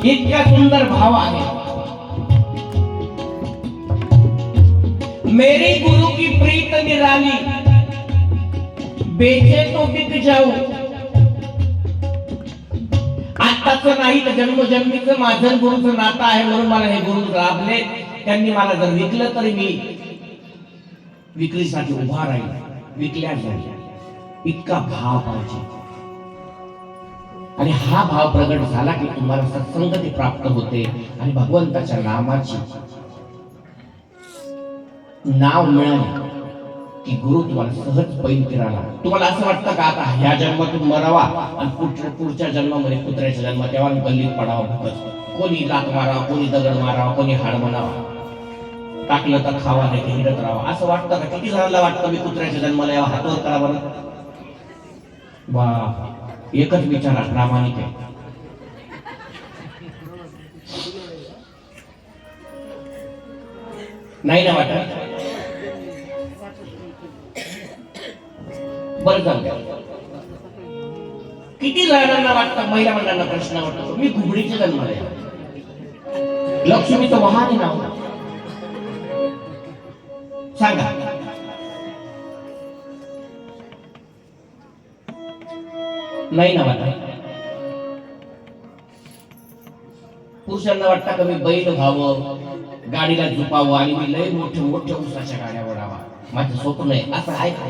इतका सुंदर भाव आहे। मेरी गुरु की प्रीत निराली, बेचे तो बिक जाऊ। आत्ताच नाही तर जन्मजन्मीचं माझं गुरुचं नातं आहे, म्हणून मला हे गुरु लाभले। त्यांनी मला जर विकलं तरी मी विक्रीसाठी उभा राहील, विकल्या जाईल, इतका भाव पाहिजे। आणि हा भाव प्रगट झाला की तुम्हाला सत्संगती प्राप्त होते आणि भगवंताच्या नामाची नाव मिळाले की गुरु तुम्हाला सहज पैल फिराला। तुम्हाला असं वाटतं का आता ह्या जन्मातून मरावा आणि पुढच्या जन्मामध्ये कुत्र्याच्या जन्मात यावा आणि गल्लीत पडावा, कोणी लात मारावा, कोणी दगड मारावा, कोणी हाड म्हणावा, टाकलं तर खावा नाही ते हिडत राहावा, असं वाटतं का? किती जणांना वाटतं मी कुत्र्याच्या जन्माला यावा? हातवर करा बरं। वा, एकच विचारा, प्रामाणिक आहे। नाही ना वाटत? बरं झालं। किती जणांना वाटतं, महिला मंडळांना प्रश्न वाटतो मी घुबडीच्या जन्माला यावं, लक्ष्मीचं वाहन नाव सांगा। नाही ना वाटत? पुरुषांना वाटतं का मी बैल व्हावं, गाडीला झुपावं आणि मी लय मोठ्या मोठ्या उसाच्या गाड्या ओढावा, माझं स्वप्न आहे, असं आहे का?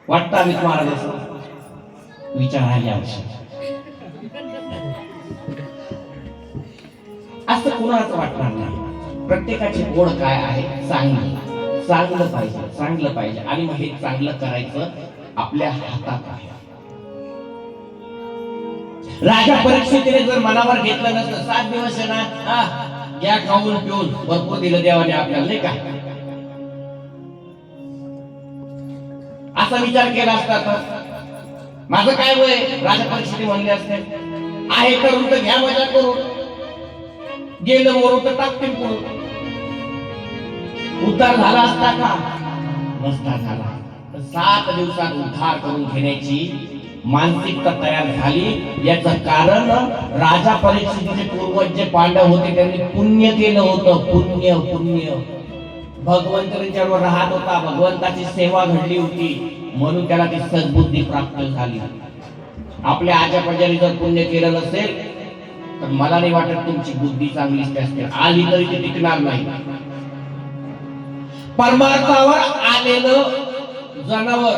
वाटतं आम्ही महाराज असं विचार आले आवश्यक, असं कुणालाच वाटणार नाही। प्रत्येकाची गोड काय आहे? चांगलं पाहिजे, चांगलं पाहिजे। आणि मग हे चांगलं करायचं आपल्या हातात आहे। राजा परीक्षितीने जर मनावर घेतलं नसतं, 7 दिवस आहे ना, या खाऊन पिऊन भरपूर दिलं देवाने आपल्याला, नाही का? असा विचार केला असता तर माझं काय वय, राजा परीक्षिती म्हणले असते आहे करून तर घ्या मजा करून, गेलं वरून तर टाकतील करून। उद्धार झाला असता का? नसता झाला। 7 दिवसात उद्धार करून घेण्याची मानसिकता तयार झाली। याचं कारण राजा परीक्षितीचे पूर्वज जे पांडव होते त्यांनी पुण्य केलं होतं, पुण्य पुण्य। भगवंतांच्यावर राहत होता, भगवंताची सेवा घडली होती, म्हणून त्याला ती सद्बुद्धी प्राप्त झाली। आपल्या आजापजारी जर पुण्य केलं नसेल तर मला नाही वाटत तुमची बुद्धी चांगलीच असते, आली तरी ती टिकणार नाही। परमार्थावर आलेलं जनावर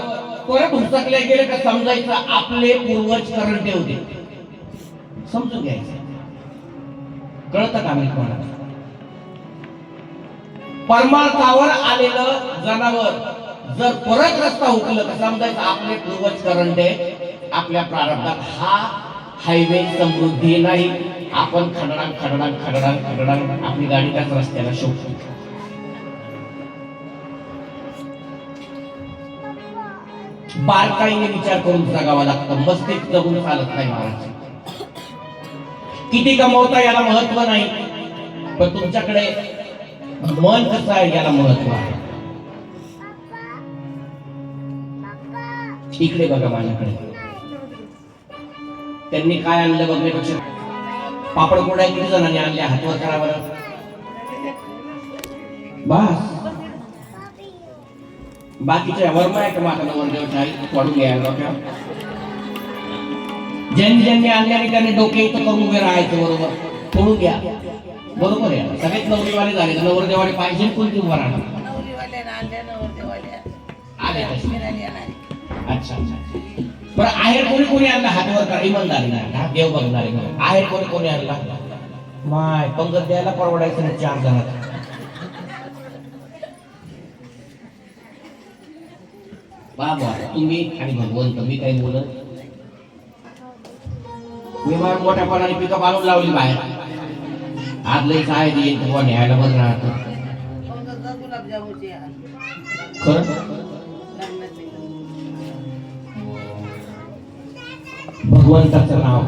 परत हुसकले गेले का समजायचं आपले पूर्वज करंटे होते, समजून घ्यायचं। कळतं का? मी तुम्हाला परमार्थावर आलेलं जनावर जर परत रस्ता हुकलं तर समजायचं आपले पूर्वज करंटे, आपल्या प्रारब्धात हा हायवे समृद्धी नाही। आपण खडडांग खडडांग खडडांग खडडांग आपली गाडी त्याच रस्त्याला शोधतो। बारकाईने विचार करून जगावा लागतं, मस्तीत जगून चालत नाही महाराज। किती कमवता याला महत्व नाही, पण तुमच्याकडे मन कसं आहे याला महत्व आहे। इकडे बघा माझ्याकडे, त्यांनी काय आणलं बघण्यापेक्षा पापड कुरड्या किती जणांनी आणल्या? हातवर करा बरं। बस बाकीच्या वर्मा आहे का माता नवरदेवच्या आई पडून घ्यायला डोक्यावर, ज्यांनी आणल्याने त्यांनी डोके इथं करून उभे राहायचं, बरोबर? पडून घ्या, बरोबर आहे। सगळेच नवरीवाले झाले तर नवरदेवाले पाहिजे कोणती उभा राहणार? अच्छा अच्छा, बरं आहेर कोणी कोणी आणला? हातवर करा, इमानदारी नाही, देव बघणारे आहेर कोणी कोणी आणला? माय पंगत द्यायला परवडायचं नाही 4 जणांना। बाबा तुम्ही आणि भगवंत, मी काही बोलत मी मोठ्यापणाने पिकअप आणून लावली बाहेर, आज लई काय देईल तेव्हा न्यायला बंद राहत खरं। भगवंताचं नाव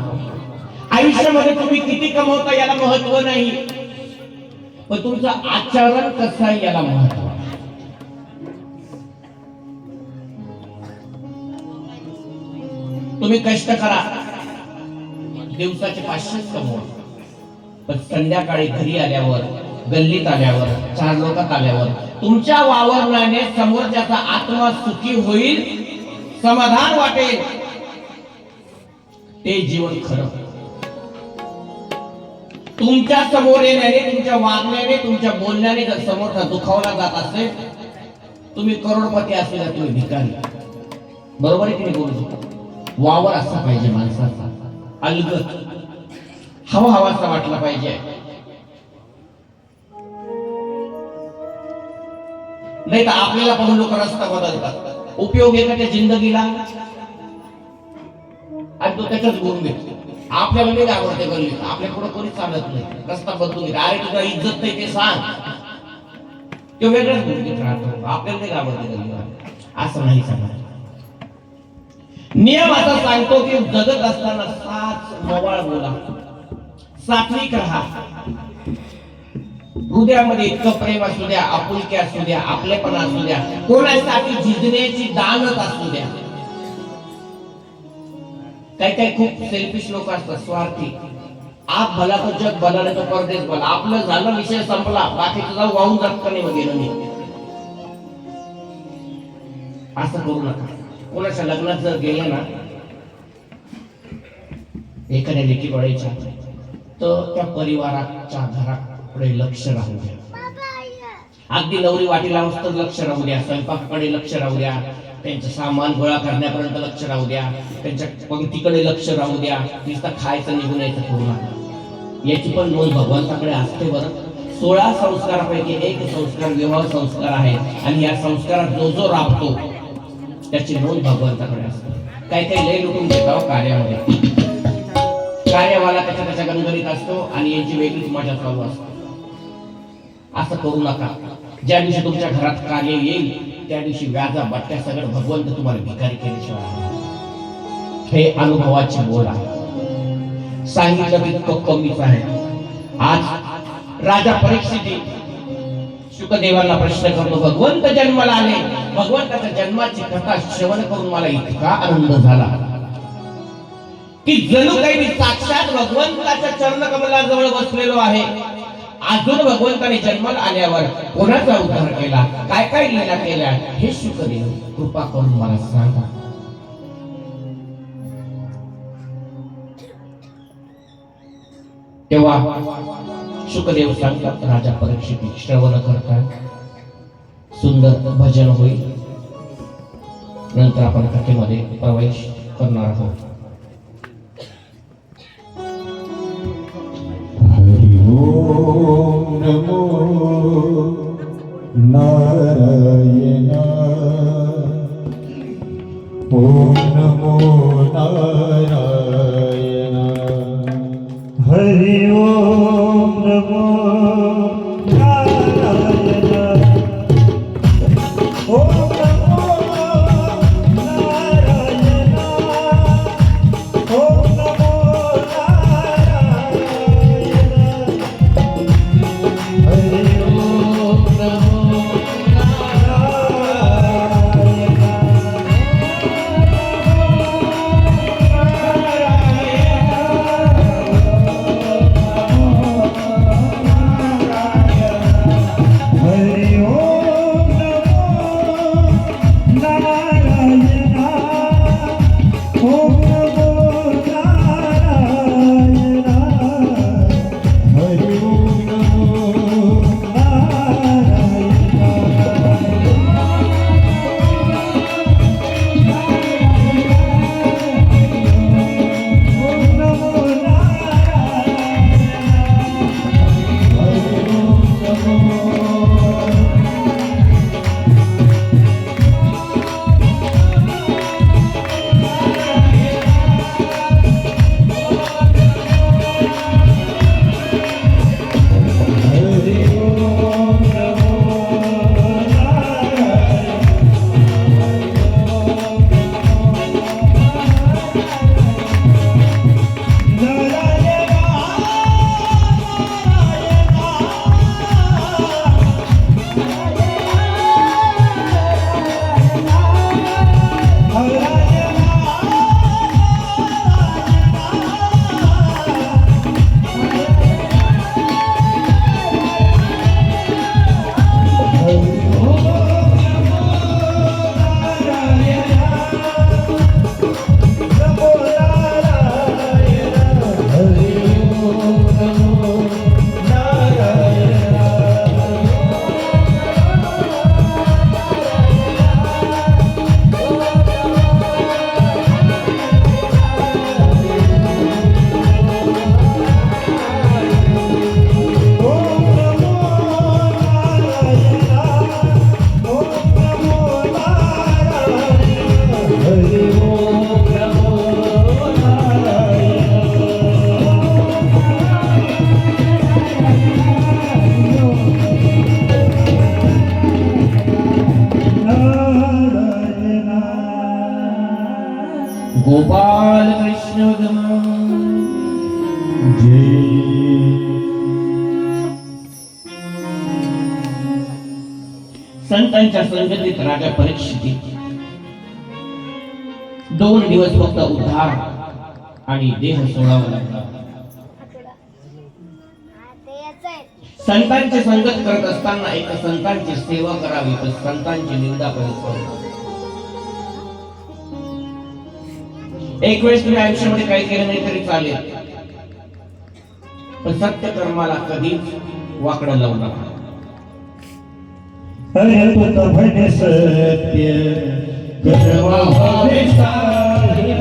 आयुष्यामध्ये तुम्ही किती कमवता याला महत्व नाही, पण तुमचं आचरण कसं आहे याला महत्व आहे। तुम्ही कष्ट करा, दिवसाचे 500 कमवा, पण संध्याकाळी घरी आल्यावर, गल्लीत आल्यावर, 4 लोकात आल्यावर तुमच्या वावरण्याने समोरच्याचा आत्मा सुखी होईल, समाधान वाटेल, ते जीवन खरं. तुमच्या समोर येण्याने, तुमच्या वागण्याने, तुमच्या बोलण्याने जर समोरचा दुखावला जात असेल, तुम्ही करोडपती असलेला तुम्ही भिकारी. बरोबर आहे की नाही बोलू? वावर असा पाहिजे माणसाचा, अलगद, हवा हवासा वाटला पाहिजे. नाही तर आपल्याला पाहून लोक रस्ता बदलतात. उपयोग आहे का त्या जिंदगीला? आणि तो त्याच्याच गुण घेतो. आपल्याला नाही आवडते गल्लीत, आपल्या पुढे कोणी चालत नाही, रस्ता बदलून घेतो. अरे तुझा इज्जत नाही ते सांग, तो वेगळाच गुण घेत राहतो. आपल्याला नाही आवडते गल्लीला, असं नाही सांगत. नियम असा सांगतो की जगत असताना साच मवाळ बोला, सात्विक राहा. हृदयामध्ये इतकं प्रेम असू द्या, आपुलकी असू द्या, आपलेपणा असू द्या, कोणासाठी झिजण्याची दानत असू द्या. काही काही खूप सेल्फिश लोक असतात, स्वार्थी. आप भला तो जग भला, नाही तो परदेश भला. आपलं झालं, विषय संपला, बाकीचं जाऊ वाहून जात का नाही गेलं नाही. असं करू नका. कोणाच्या लग्नात जर गेले ना एखाद्या लेकी बळायच्या, तर त्या परिवाराच्या घराकडे लक्ष राहू द्या. अगदी नवरी वाटीला तर लक्ष राहू द्या, स्वयंपाकाकडे लक्ष राहू द्या, त्यांचं सामान गोळा करण्यापर्यंत लक्ष राहू द्या, त्यांच्या पंक्तीकडे लक्ष राहू द्या. नुसतं खायचं निघून यायचं करू नका. याची पण नोंद भगवंताकडे असते बरं. 16 संस्कारापैकी एक संस्कार विवाह संस्कार आहे, आणि या संस्कारात जो जो राबतो त्याची नोंद भगवंताकडे असते. काही काही लय लुटून घेतात कार्यामध्ये. कार्यावाला त्याच्या गणगणित असतो आणि यांची वेगळीच मजा चालू असते. असं करू नका. ज्या दिवशी तुमच्या घरात कार्य येईल त्या दिवशी व्याजा बट्ट्या सगळं भगवंत तुम्हाला भिकारी केल्याशिवाय. हे अनुभवाची बोल आहे. सांगितलं तितकं कमीच आहे. आज राजा परीक्षित शुकदेवांना प्रश्न करतो, भगवंत जन्माला आले, भगवंताच्या जन्माची कथा श्रवण करून मला इतका आनंद झाला की जणू काही मी साक्षात भगवंताच्या चरणकमलाजवळ बसलेलो आहे. अजून भगवंताने जन्माला आल्यावर कोणाचा उद्धार केला, काय काय लीला केल्या, हे शुकदेव कृपा करून मला सांगा. तेव्हा शुकदेव सांगतात, राजा परीक्षित श्रवण करतात, सुंदर भजन होईल. नंतर आपण कथेमध्ये प्रवेश करणार आहोत. हरि ओम नमो नारायण, ओम नमो नारायण. हरि ओम नमो नारायण, ओम नमो नारायण, ओम नमो नारायण. हरि ओम नमो नारायण. संतांच्या संगतीत राजा परीक्षिती 2 दिवस फक्त उद्धार आणि देह सोडावा लागला. संतांची संगत करत असताना एक संतांची सेवा करावी तर संतांची निंदा करायची. एक वेळेस तुम्ही आयुष्यामध्ये काही केलं नाही तरी चालेल, पण सत्य कर्माला कधीच वाकडं लावू नका. अरे तुका म्हणे सत्य कर्मा भावे साह्य,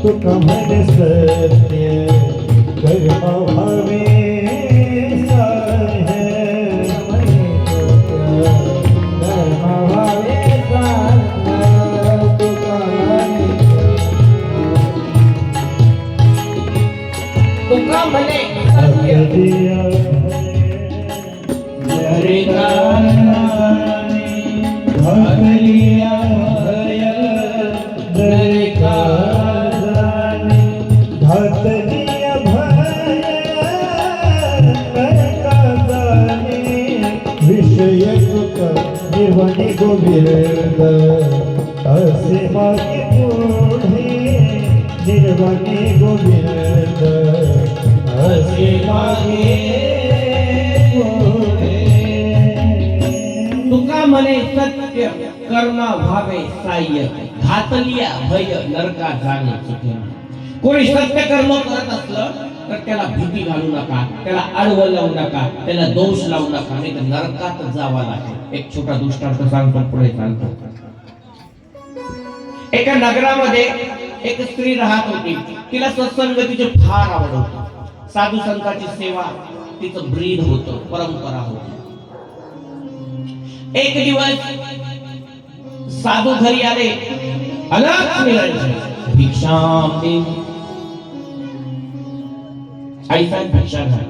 तुका म्हणे सत्य कर्मा भावे साह्य, कर्मा भावे साह्य, तुका तुका म्हणे सत्य निर्वाणी गोविंद असे मागे पुढे, निर्वाणी गोविंद असे मागे पुढे. तुका म्हणे सत्य कर्म भावे साह्य, घातलिया भय नरका जाणे चुके. कोणी सत्य कर्म करत असलं तर त्याला भीती घालू नका, त्याला आडवं लावू नका, त्याला दोष लावू नका, नाही तर नरकात जावा लागेल. एक छोटा दृष्टांत सांगतो, पुढे चालतो. एका नगरामध्ये एक स्त्री राहत होती. तिला सत्संगतीचे फार आवड होती. साधू संतांची सेवा तिचं ब्रीद होतं, परंपरा होती. एक दिवस साधू घरी आले. अलग निरंजन भिक्षाम दे, ऐसा भिक्षा घाल.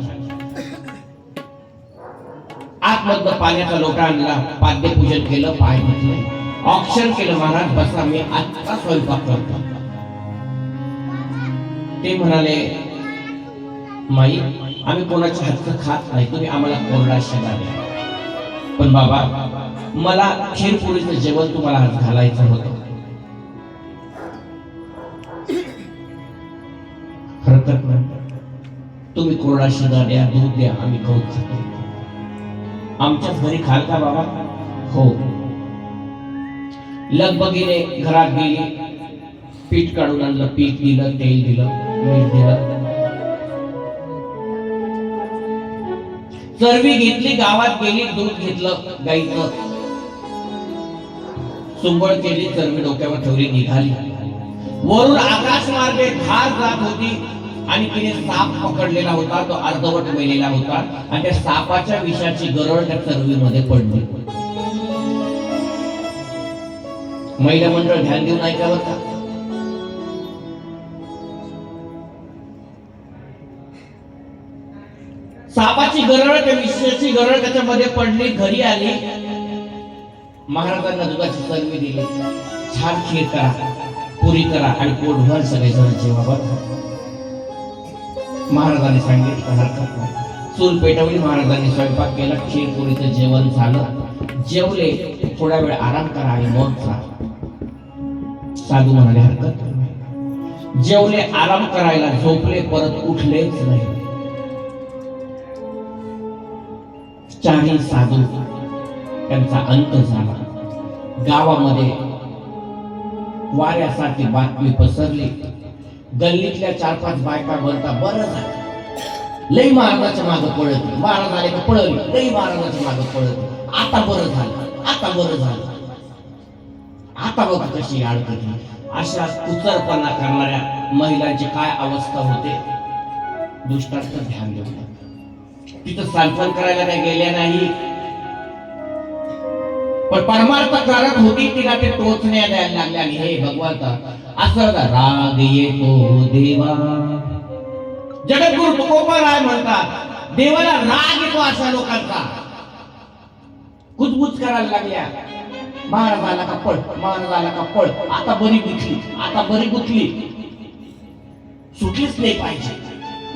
आतमधनं पाण्याचा लोटा आणला, पाद्य पूजन केलं, पाय धुतले, ऑक्शन केलं. महाराज बसा, मी आत्ता स्वयंपाक करतो. ते म्हणाले, माई आम्ही कोणाच्या हातचं खात नाही, तुम्ही आम्हाला कोरडा शिरा द्या. पण बाबा मला खीरपुरीचं जेवण तुम्हाला आज घालायचं होतं. हरकत नाही, तुम्ही कोरडा शिरा द्या, दूध द्या, आम्ही खाऊ खातो. आमच्याच घरी खाल का बाबा? हो. लगबगीने घरात गेली, पीठ काढून आणलं, पीठ दिलं, तेल दिलं, मीठ दिलं, चरबी घेतली, गावात गेली, दूध घेतलं गाईचं, सुंबळ केली, चरबी डोक्यावर ठेवली, निघाली. वरून आकाश मार्गे घास जात होती आणि तिने साप पकडलेला होता. तो अर्धवट मेलेला होता आणि त्या सापाच्या विषाची गरळ त्या चरबीमध्ये पडली. महिला मंडळ ध्यान देऊन ऐकावं का? सापाची गरळ, त्या विषाची गरळ त्याच्यामध्ये पडली. घरी आली, महाराजांना दुधाची चरबी दिली. छान खीर करा, पुरी करा आणि पोटभर सगळेजण जेवा. महाराजांनी सांगितलं हरकत नाही. चूल पेटवली, महाराजांनी स्वयंपाक केला, खीर पुरीचं जेवण झालं. जेवले, थोडा वेळ आराम करा आणि मग जा. साधू म्हणाले हरकत नाही. जेवले, आराम करायला झोपले, परत उठलेच नाही. चारही साधू त्यांचा अंत झाला. गावामध्ये वाऱ्यासारखी बातमी पसरली. गल्लीतल्या 4-5 बायका बोलता, बरं झालं, लई महाराजाच्या मागे पळत, महाराज आले का पळली, लई महाराजाच्या मागे पळत, आता बरं झालं, आता बरं झालं, आता बघा कशी अडकली. अशा कुचरपणा करणाऱ्या महिलांची काय अवस्था होते, दुष्टांत ध्यान देऊ. तिथं सांत्वन करायला काय गेल्या नाही, पण परमार्थ करत होती. तिला ते टोचण्या द्यायला लागल्या. आणि हे भगवंता, असं राग येतो देवा. जगद्गुरु तुकोबाराय म्हणतात, देवाला राग येतो अशा लोकांचा. कुजबुज करायला लागल्या. महाराज आला का पळ, महाराज आला का पळ, आता बरी गुंतली, आता बरी गुंतली, सुटलीच नाही पाहिजे.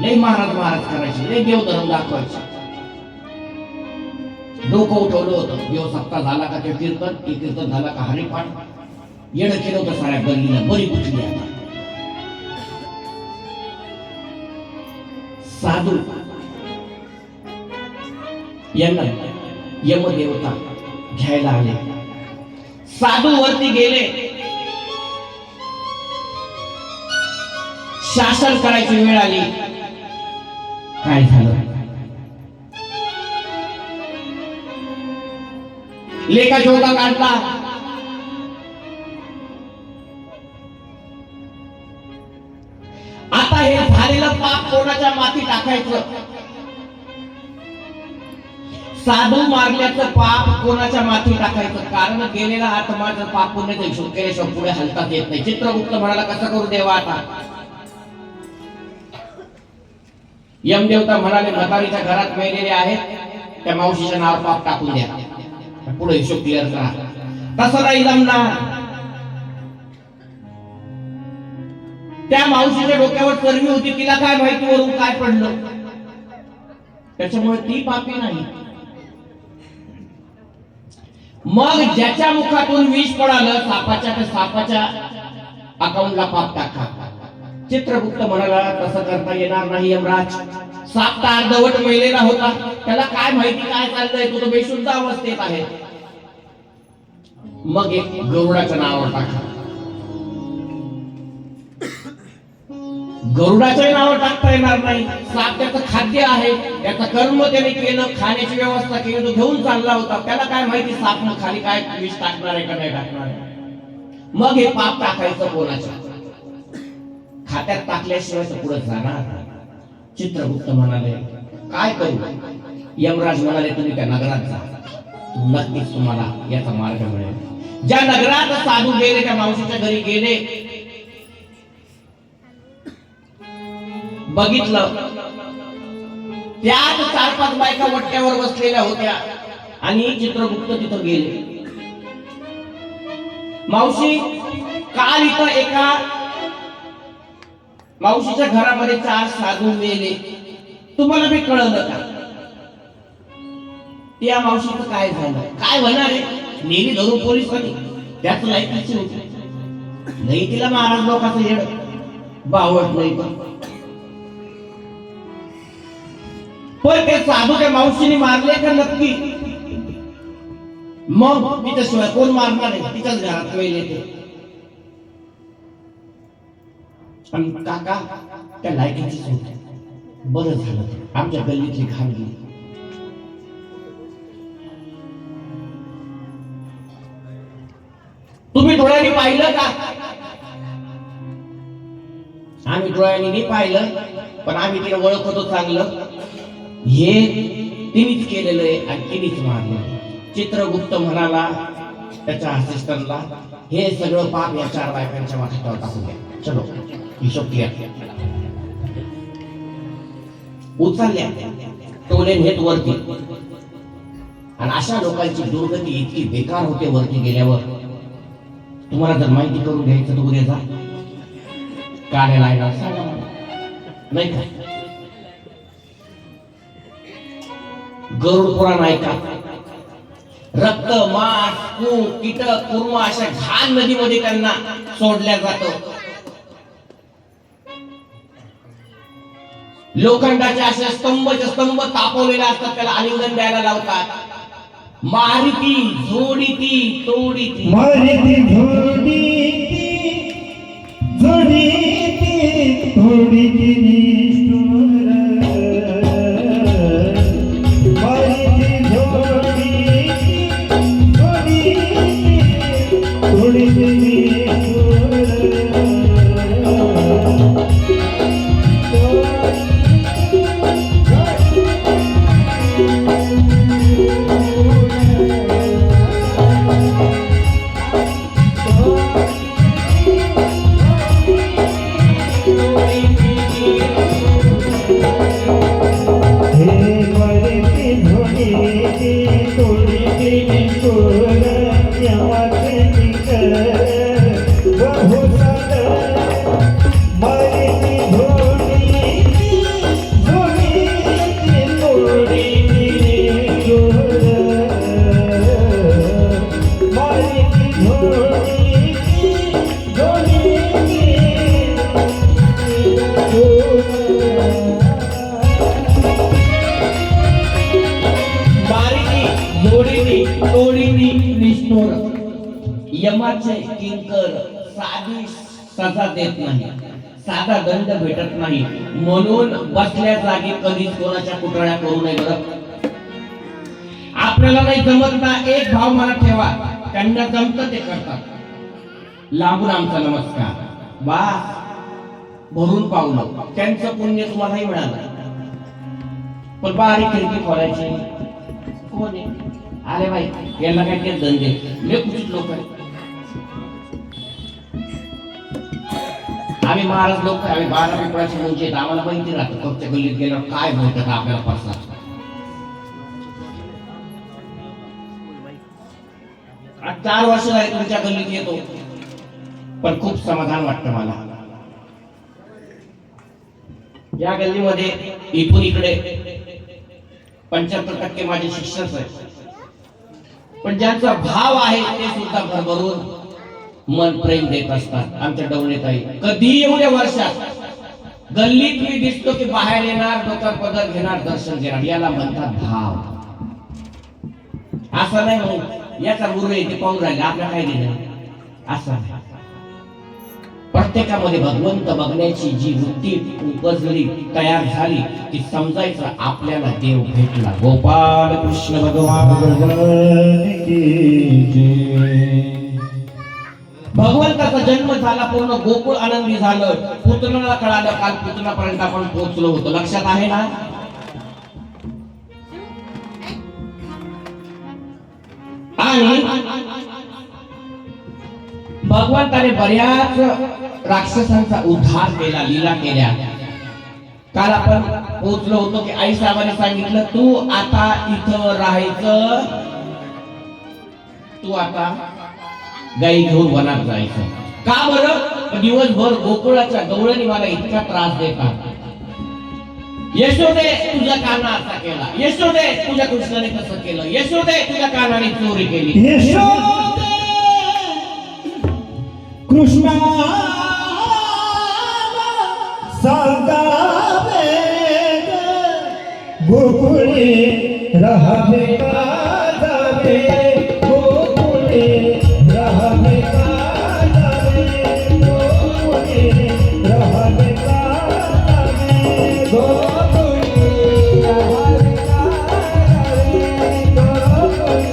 लय महाराज महाराज करायचे, लय देवधर्म दाखवायचे. डोकं उठवलं होतं. देव सप्ताह झाला का ते कीर्तन झाला का हरिपाठ, येणं केलं होतं साऱ्या गल्लीला. बरी कुठली आता साधू यांना यमदेवता घ्यायला आले. साधू वरती गेले, शासन करायची वेळ आली. काय झालं? लेखा जोखा काढला. आता हे झालेलं पाप कोणाच्या माती टाकायचं? साधू मारल्याचं पाप कोणाच्या माती टाकायचं? कारण गेलेला आत्मा जर पाप पुण्याचा हिशोब केल्याशिवाय पुढे हलतात येत नाही. चित्रगुप्त म्हणाला, कसं करू देवा आता? यमदेवता म्हणाले, म्हातारीच्या घरात मेलेले आहेत, त्या मावशीच्या नावावर पाप टाकून द्या, पुढे हिशोब क्लिअर करा. तसं नाही जमणार. त्या मावशीच्या डोक्यावर चरबी होती, तिला काय माहिती वरून काय पडलं? त्याच्यामुळे ती पापी नाही. मग ज्याच्या मुखातून विष पडालं सापाच्या, त्या सापाच्या अकाउंटला पाप टाका. चित्रगुप्त म्हणाला, तसं करता येणार नाही यमराज. साप तर अर्धवट मेलेला होता, त्याला काय माहिती काय चाललंय, तो तर बेशुद्ध अवस्थेत आहे. मग एक गरुडाच्या नावावर टाका. गरुडाच्या नावावर टाकता येणार नाही. साप त्याचं खाद्य आहे, त्याचं कर्म त्याने केलं, खाण्याची व्यवस्था केली, तो घेऊन चालला होता. त्याला काय माहिती साप मग खाली काय विष टाकणार आहे का नाही टाकणार आहे? मग हे पाप टाकायचं कोणाच्या? खात्यात टाकल्याशिवाय तर पुढे जाणार. चित्रगुप्त म्हणाले, काय करू? यमराज म्हणाले, तुम्ही त्या नगरात जा, नक्कीच तुम्हाला याचा मार्ग मिळेल. ज्या नगरात साधू गेले, त्या मावशीच्या घरी गेले, बघितलं त्यात 4-5 बायका वट्ट्यावर बसलेल्या होत्या आणि चित्रगुप्त तिथं गेले. मावशी, काल इथं एका मावशीच्या घरामध्ये 4 साधू मेले, तुम्हाला बी कळलं का? त्या मावशीचं काय झालं? काय होणार आहे? नेली धरून पोलिसांनी, त्याच लायकीची होती. नाही तिला महाराज लोकांचं येड बावट नाही. पण ते साधू त्या मावशीने मारले का नक्की? मग तिच्याशिवाय कोण मारणार आहे? तिच्याच घरात वेळ येते. आणि काका त्या लायकीचीच होती. बरं झालं आमच्या गल्लीतली घाण गेली. तुम्ही डोळ्यांनी पाहिलं का? आम्ही डोळ्यांनी नाही पाहिलं, पण आम्ही तिला ओळखत होतो चांगलं. हे तिनेच केलेलं आहे आणि तिनेच मारलं. चित्रगुप्त म्हणाला त्याच्या असिस्टंटला, हे सगळं पाप या 4 बायकांच्या माथ्यावर टाकू द्या. चलो हिशोब क्लिअर. उचलल्या, टोले नेत वरती. आणि अशा लोकांची दुर्गती इतकी बेकार होते वरती गेल्यावर. तुम्हाला जर माहिती करून घ्यायचं तर उद्या जा, काढायला नाही का? गरुड पुराण ऐका. रक्त, मांस, कूप, कीटक, कुर्मा अशा घाण नदीमध्ये त्यांना सोडल्या जातं. लोखंडाचे असे स्तंभ तापवलेले असतात, त्याला आलिंगन द्यायला लावतात. मारिती झोडीती तोडीती, मारिती झोडीती झोडीती तोडीती निष्ठुर. मारिती झोडीती झोडीती तोडीती निष्ठुर. जोडीने तोडीने निष्ठुर यमाचे किंकर साधी सजा देत नाही, साधा दंड भेटत नाही, म्हणून बसल्या जागी कधीच कोणाच्या कुटळ्या करू नये बरं. आपल्याला नाही जमत ना, एक भाव मला ठेवा, त्यांना जमतं ते करतात. लांबून आमचा नमस्कार, वा भरून पावलं, त्यांचं पुण्य तुम्हालाही मिळालं. पण बारीक खिडकी खोलायची कोण आहे? अरे बाई याला काय ते धंदे लय कुठीच लोक आहेत. आम्ही महाराज लोक, आम्ही 12 पिंपळाची मुंची आहेत, आम्हाला माहिती राहतं कपच्या गल्लीत गेल्यावर काय बोलतात आपल्याला पडतात. 4 वर्ष झाली तुमच्या गल्लीत येतो, पण खूप समाधान वाटतं मला. या गल्लीमध्ये इथून इकडे 75% माझे शिक्षक आहेत, पण ज्यांचा भाव आहे ते सुद्धा भरभरून मन प्रेम देत असतात. आमच्या डवळेताई कधी एवढ्या वर्षात गल्लीत मी दिसतो की बाहेर येणार, डोक्यात पदर घेणार, दर्शन घेणार, याला म्हणतात भाव. असं नाही मग याचा गुरु आहे ते पाहून राहिले आपल्या काय घेणं, असं नाही. प्रत्येकामध्ये भगवंत बघण्याची जी वृत्ती उपजली, तयार झाली, ती समजायचं आपल्याला देव भेटला. गोपाल कृष्ण भगवान की जय. भगवंताचा जन्म झाला, पूर्ण गोकुळ आनंदी झालं. पुतनाला कळालं, काल पुतनापर्यंत आपण पोहोचलो होतो, लक्षात आहे ना? आणि भगवंताने बऱ्याच राक्षसांचा उद्धार केला, लीला केल्या. काल आपण पोहोचलो होतो की आई साहेबांनी सांगितलं, तू आता इथं राहायचं, तू आता गाई घेऊन वनात जायचं. का बरं? दिवसभर गोकुळाच्या गवळणी मला इतका त्रास देतात. यशोदे तुझ्या काना असा केला, यशोदे तुझ्या कृष्णाने कसं केलं, यशोदे तुझ्या कानाने चोरी केली. यशोदे कृष्णा सांगावे गोकुळे राहावे का जावे, गोकुळे राहावे का जावे, गोकुळे राहावे का जावे, गोकुळे राहावे का जावे,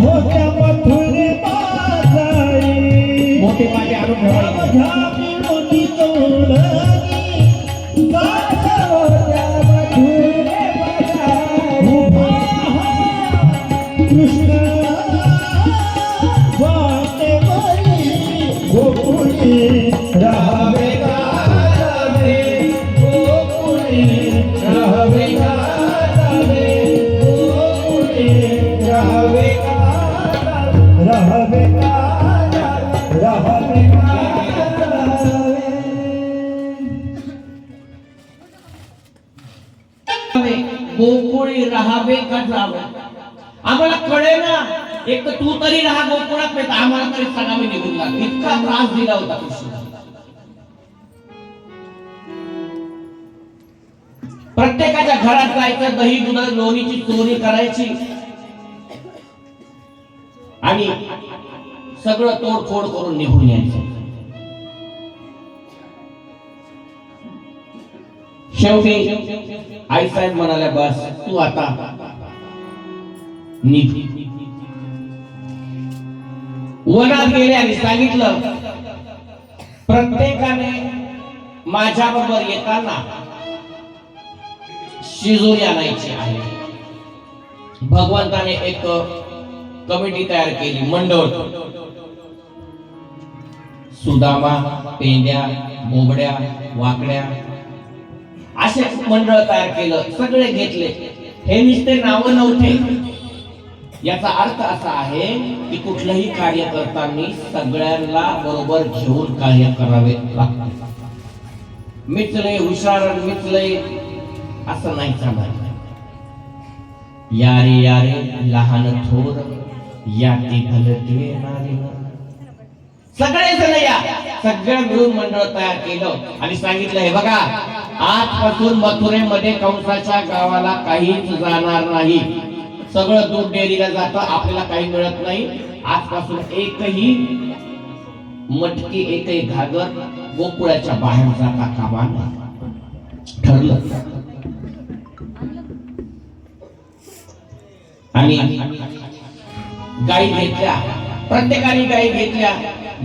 गोकुळे मोठे माझे कृष्ण वाटे गोकुळे राहावे का जावे, गोकुळे राहावे का जावे, गोकुळे राहावे का जावे, राहावे का जावे, राहावे का जावे, गोकुळी राहावे का जावे. आम्हाला कळे ना, एक तर तू तरी राहा गोकुळात, नाही तर आम्हाला तरी सगळा निघून लागला. इतका त्रास दिला होता कृष्ण. प्रत्येकाच्या घरात जायचं, दही दूध लोणीची चोरी करायची आणि सगळं तोडफोड करून निघून यायचं. शेवटी आईसाहेब म्हणाल्या, बस तू आता निघ. वनात गेले आणि सांगितलं, प्रत्येकाने माझ्या बरोबर येताना शिजोरी आणायची आहे. भगवंताने एक कमिटी तयार केली, मंडळ. सुदामा, पेंड्या, बोबड्या, वाकड्या असे मंडळ तयार केलं, सगळे घेतले. हे नुसते नाव नव्हते, याचा अर्थ असा आहे की कुठलंही कार्य करताना सगळ्यांना बरोबर घेऊन कार्य करावे लागते. मिचले हुशार मिचले असं नाही चालत. यारे यारे लहान थोर, या ती भलती नारीनं सगळे जण या सगळं मिळून मंडळ तयार केलं आणि सांगितलं हे बघा आजपासून मथुरेमध्ये कंसाच्या गावाला काहीच जाणार नाही, सगळं दूध डेअरीला जातं, आपल्याला काही मिळत नाही, आजपासून एकही मटकी एकही घागर गोकुळाच्या बाहेर जाता कामा नये. ठरलं. आणि गाई घेतल्या, प्रत्येकाने गाई घेतल्या,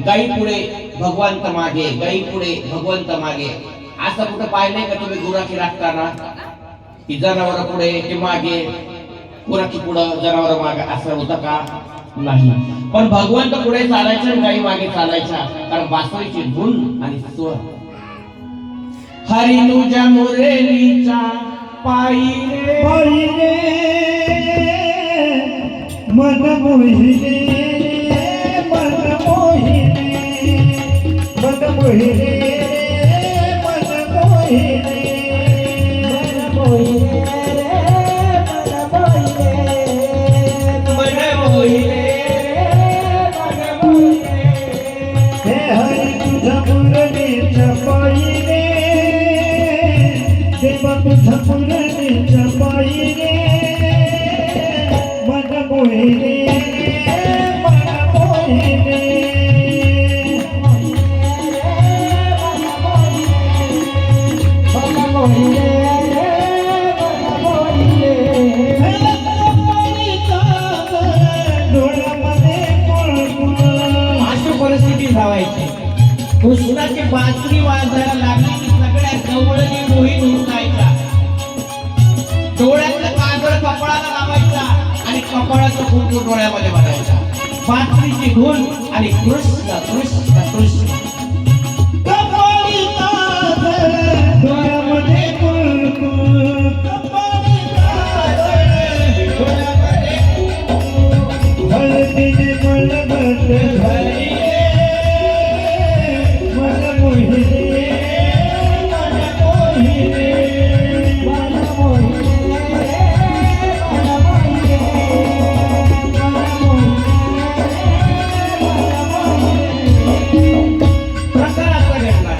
गाई पुढे भगवंत मागे, गाई पुढे भगवंत मागे. असं कुठं पाहिलंय का तुम्ही गुराखी राखताना की जनावर पुढे ते मागे, गुराखी पुढं जनावर मागे, असं होतं का? नाही. पण भगवंत पुढे चालायचे आणि गाई मागे चालायच्या, कारण बासरीची धून आणि स्वर. हरी तुझ्या मुरलीच्या पायी रे मन मोहिनी मन मोहिनी मन मोहिनी मन मोहिनी मन मोहिनी मन मोहिले मन मोहिले. हे हरी तुझ्या मुरलीच्या पायी रे देवा तुझ्या मुरलीच्या पायी रे मन मोहिनी मन मोहिनी मन मोहिनी अशी परिस्थिती धावायची. कृष्णाची बासरी वाजायला लागली की सगळ्या गवळणी मोहीत उठायच्या, डोळ्यातलं काजळ कपाळाला लावायचा आणि कपाळाचं कुंकू डोळ्यामध्ये भरायचा. बासरीची धून आणि कृष्ण कृष्ण कृष्ण. कपाळी काजळ डोळ्यामध्ये कुंकू कपाळी काजळ डोळ्यामध्ये कुंकू हळदीने मळमळ झाली मन मोहिनी मन मोहिनी मन मोहिनी मन मोहिनी प्रकार असा घडला.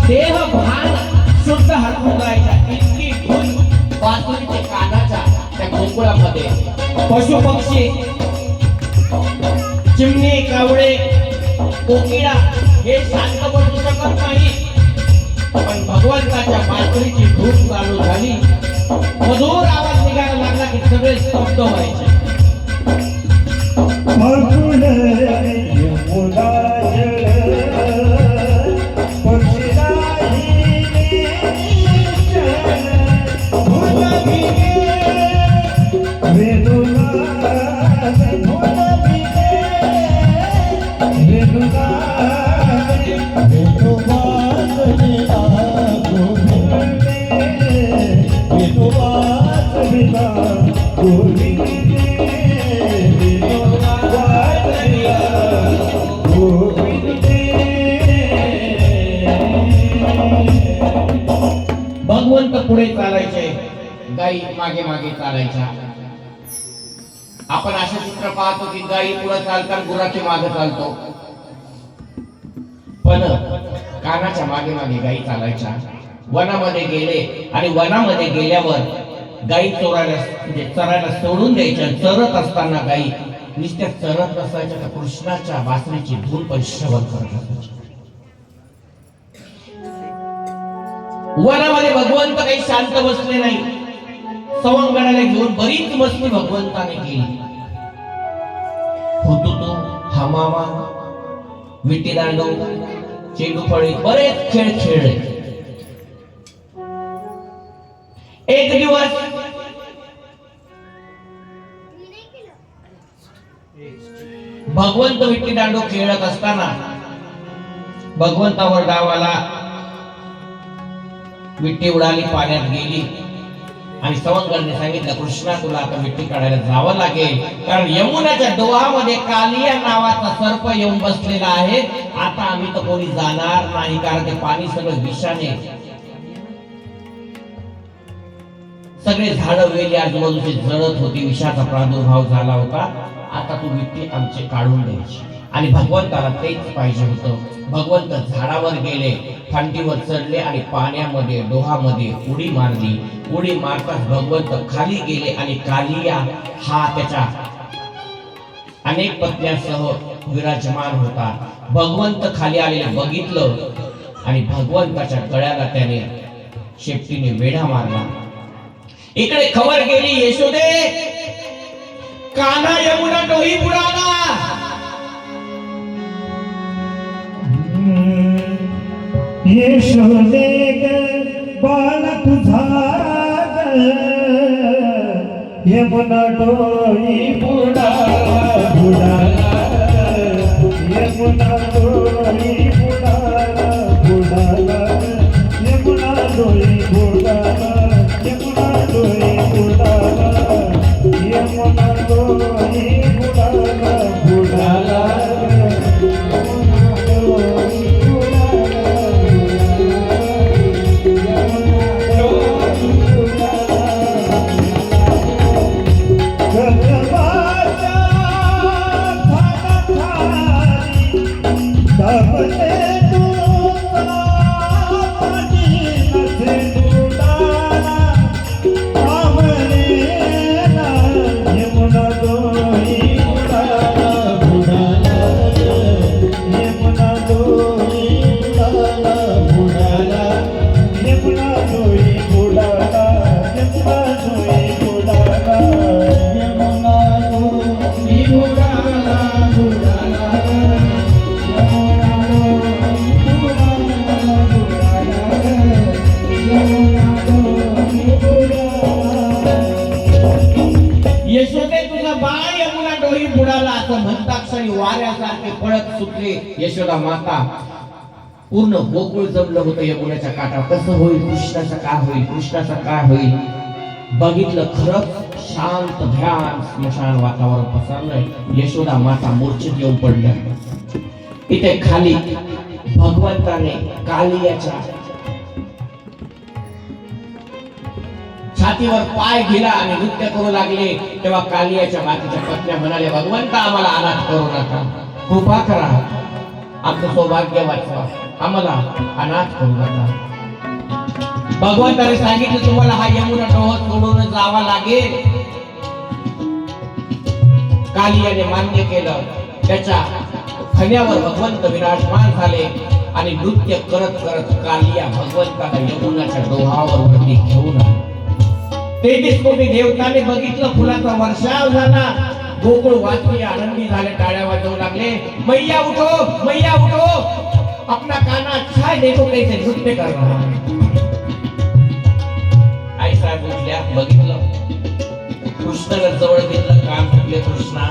देह भान शुद्ध हरवून जायच्या इतकी धून बासुरीच्या कानाच्या त्या गोकुळामध्ये. पशु पक्षी, चिमणी, कावळे, कोकिळा हे शांत बसू शकत नाही, पण भगवंताच्या बासुरीची धून चालू झाली, मधुर आवाज निघायला लागला की सगळे स्तब्ध व्हायचे. मधुर यमुना जल पक्षिराही वेणुनाद वेणुनाद वेणुवाद विना गोविंदे वेणुवाद विना गोविंदे वेणुवाद विना गोविंदे. भगवंत पुढे चालायचे, गाई मागे मागे चालायच्या. आपण असे चित्र पाहतो की गाई पुढे चालतात, गुराखी मागे चालतो, पण कानाच्या मागे मागे गाई चालायच्या. वनामध्ये गेले आणि वनामध्ये गेल्यावर गाई चोरायला म्हणजे चरायला सोडून द्यायच्या. चरत असताना गाई नुसत्या चरत नसायच्या, तर कृष्णाच्या बासरीची धून पण श्रवण करत असायच्या. वनामध्ये भगवंत काही शांत बसले नाही, सवंगडाला घेऊन बरीच मस्ती भगवंताने केली. हुतुतू, हमामा, विटीदांडू, चेंडूफळी बरेच खेळ खेळले. एक दिवस भगवंत विटीदांडू खेळत असताना भगवंतावर डाव आला, विट्टी उडाली, पाण्यात गेली आणि सवंगडने सांगितलं कृष्णा तुला आता विट्टी काढायला जावं लागेल, कारण यमुनाच्या डोहामध्ये कालिया नावाचा सर्प येऊन बसलेला आहे. आता आम्ही तर कोणी जाणार नाही, कारण ते पाणी सगळं विषाने. सगळे झाडं वेली आजूबाजूचे जळत होती, विषाचा प्रादुर्भाव झाला होता. आता तू मिठी आमचे काढून द्यायची. आणि भगवंताला तेच पाहिजे होतं. भगवंत झाडावर गेले, फांदीवर चढले आणि पाण्यामध्ये डोहामध्ये उडी मारली. उडी मारताच भगवंत खाली गेले आणि कालिया हा त्याच्या अनेक पत्न्यांसह विराजमान होता. भगवंत खाली आलेले बघितलं आणि भगवंताच्या गळ्याला त्याने शेपटीने वेढा मारला. इकडे खबर गेली, यशोदे कान्हा यमुना डोही बुडाला. यशोदे ग बाला तुझा ग यमुना डोई बुडाला बुडाला यमुना डोई बुडाला बुडाला यमुना डोई बुडाला यमुना डोई बुडाला यमुना डोई बुडाला बुडाला यशोदे तुझा बाळ यमुना डोही बुडाला असं म्हणतात क्षणी वाऱ्यासारखे पळत सुटले यशोदा माता. पूर्ण गोकुळ जमलं होतं यमुनेच्या काठावर. कसं होईल, कृष्णाचं काय होईल, कृष्णाचं काय होईल. बघितलं खरंच शांत ध्यान स्मशान वातावरण पसरलंय. यशोदा माता मूर्छित येऊन पडल्या. इथे खाली भगवंताने कालियाच्या छातीवर पाय दिला आणि नृत्य करू लागले. तेव्हा कालियाच्या बाकीच्या पत्न्या म्हणाले, भगवंता आम्हाला अनाथ करू नका, कृपा करा, आमचं सौभाग्य वाचवा, आम्हाला अनाथ करू नका. भगवंताने सांगितलं तुम्हाला हा यमुना डोह सोडून जावा लागेल. कालियाने मान्य केलं. त्याच्या खण्यावर भगवंत विराजमान झाले आणि नृत्य करत करत कालिया भगवंताला यमुनाच्या डोहावर वरती घेऊन आला. 33 कोटी देवतांनी बघितलं, फुलाचा वर्षाव झाला. गोकुळ वासी आनंदी झाले, टाळ्या वाजवू लागले. मैया उठो, मैया उठो, अपना काना अच्छा देखो कैसे नृत्य कर रहा है. आई साहेब उठल्या, बघितलं कृष्णाला जवळ घेतलं, काम सुटले. कृष्णा,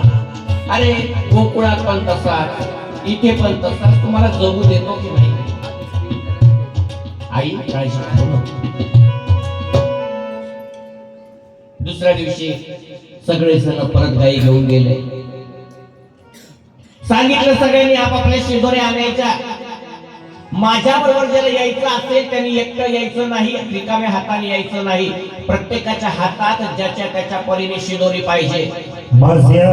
अरे गोकुळात पण तसाच, इथे पण तसाच, तुम्हाला जगू देतो की नाही. आई काळजी करू नको. दुसऱ्या दिवशी सगळे जण परत गायी घेऊन गेले. सांगितलं सगळ्यांनी आपापल्या शिदोऱ्या आणायच्या. माझ्या बरोबर ज्याला यायचं असेल त्यांनी एकटं यायचं नाही, रिकाम्या हाताने यायचं नाही. प्रत्येकाच्या हातात ज्याच्या त्याच्या परीने शिदोरी पाहिजे. मज्या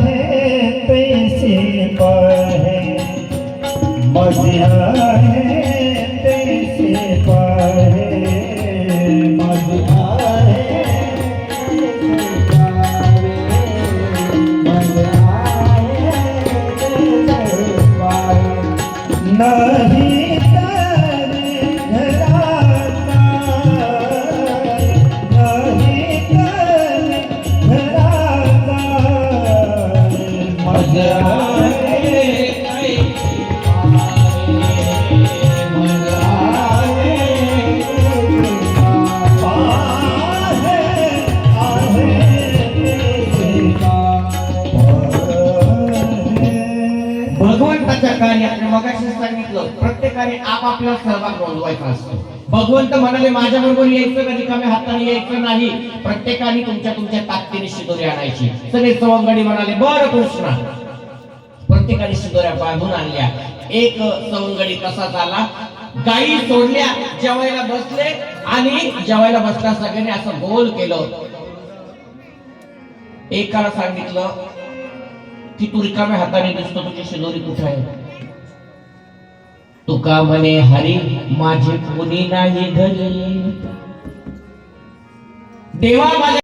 है तैसे पाहे मज्या है तैसे पाहे मज्या नहीं करे घराता नहीं करे घराता मजा भगवंताच्या कार्यात मगाशी सांगितलं प्रत्येकाने आपापला सहभाग नोंदवायचा असतो. भगवंत म्हणाले माझ्या बरोबर यायचं का रिकाम्या हाताने यायचं नाही, प्रत्येकाने तुमच्या तुमच्या ताकदीने शिदोरी आणायची. सगळे सवंगडी म्हणाले बरं कृष्णा. प्रत्येकाने शिदोऱ्या बांधून आणल्या. एक सवंगडी कसा झाला, गायी सोडल्या, जेवायला बसले आणि जेवायला बसता सगळ्यांनी असं गोल केलं. एकाला सांगितलं की तू रिकाम्या हाताने दिसतो, तुझी शिदोरी कुठे आहे? तुका म्हणे हरी माझे कोणी नाही घरी. देवा माझ्या